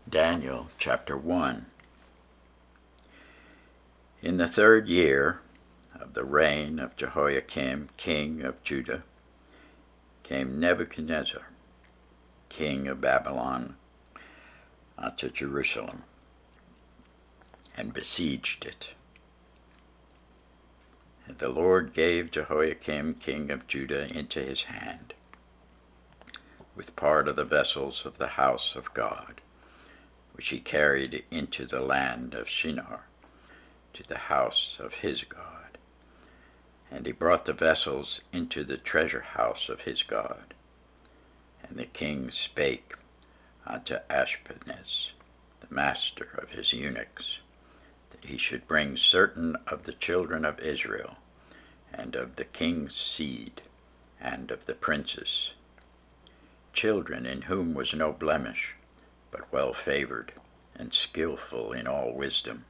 Daniel chapter 1. In the 3rd year of the reign of Jehoiakim, king of Judah, came Nebuchadnezzar, king of Babylon, unto Jerusalem, and besieged it. And the Lord gave Jehoiakim, king of Judah, into his hand, with part of the vessels of the house of God, which he carried into the land of Shinar, to the house of his God. And he brought the vessels into the treasure house of his God. And the king spake unto Ashpenaz, the master of his eunuchs, that he should bring certain of the children of Israel, and of the king's seed, and of the princes, children in whom was no blemish, but well favored, and skillful in all wisdom,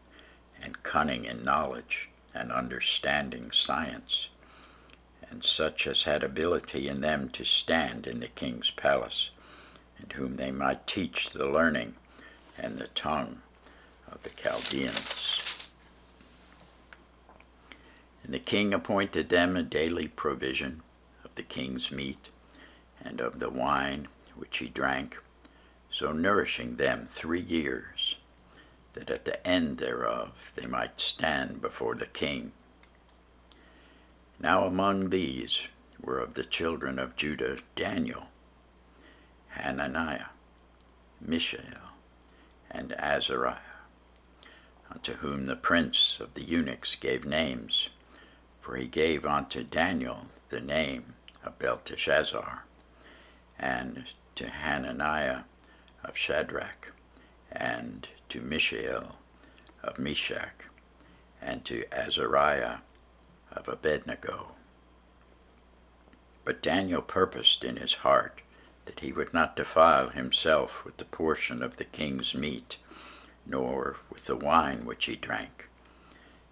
and cunning in knowledge, and understanding science, and such as had ability in them to stand in the king's palace, and whom they might teach the learning and the tongue of the Chaldeans. And the king appointed them a daily provision of the king's meat, and of the wine which he drank, so nourishing them 3 years, that at the end thereof they might stand before the king. Now among these were of the children of Judah Daniel, Hananiah, Mishael, and Azariah, unto whom the prince of the eunuchs gave names, for he gave unto Daniel the name of Belteshazzar, and to Hananiah of Shadrach, and to Mishael of Meshach, and to Azariah of Abednego. But Daniel purposed in his heart that he would not defile himself with the portion of the king's meat, nor with the wine which he drank.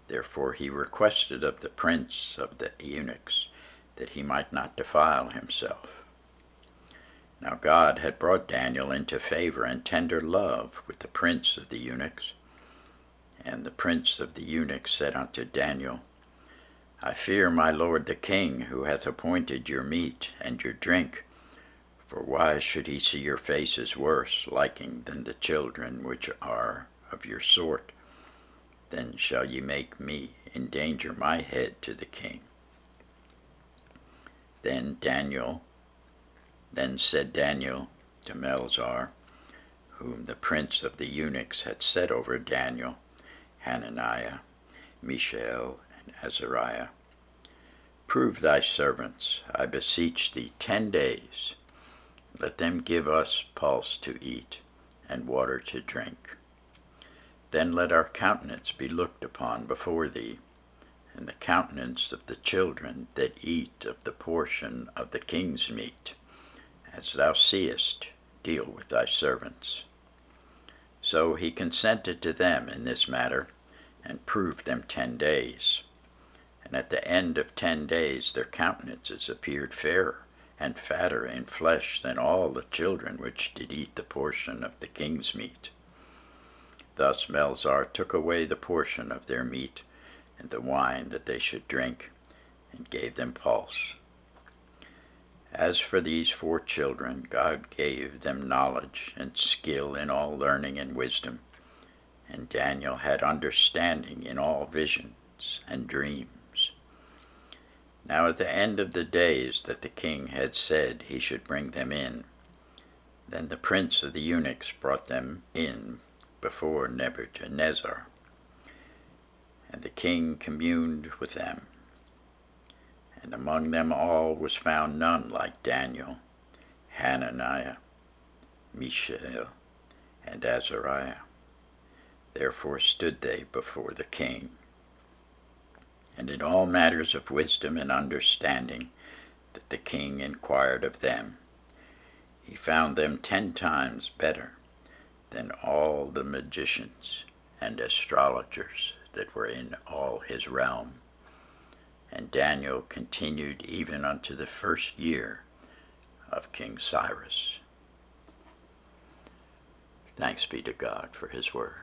Therefore he requested of the prince of the eunuchs that he might not defile himself. Now God had brought Daniel into favor and tender love with the prince of the eunuchs. And the prince of the eunuchs said unto Daniel, I fear my lord the king, who hath appointed your meat and your drink. For why should he see your faces worse liking than the children which are of your sort? Then shall ye make me endanger my head to the king. Then said Daniel to Melzar, whom the prince of the eunuchs had set over Daniel, Hananiah, Mishael, and Azariah, Prove thy servants, I beseech thee, 10 days. Let them give us pulse to eat, and water to drink. Then let our countenance be looked upon before thee, and the countenance of the children that eat of the portion of the king's meat. As thou seest, deal with thy servants. So he consented to them in this matter, and proved them 10 days. And at the end of 10 days their countenances appeared fairer and fatter in flesh than all the children which did eat the portion of the king's meat. Thus Melzar took away the portion of their meat, and the wine that they should drink, and gave them pulse. As for these 4 children, God gave them knowledge and skill in all learning and wisdom, and Daniel had understanding in all visions and dreams. Now at the end of the days that the king had said he should bring them in, then the prince of the eunuchs brought them in before Nebuchadnezzar, and the king communed with them. And among them all was found none like Daniel, Hananiah, Mishael, and Azariah. Therefore stood they before the king. And in all matters of wisdom and understanding that the king inquired of them, he found them 10 times better than all the magicians and astrologers that were in all his realm. And Daniel continued even unto the 1st year of King Cyrus. Thanks be to God for his word.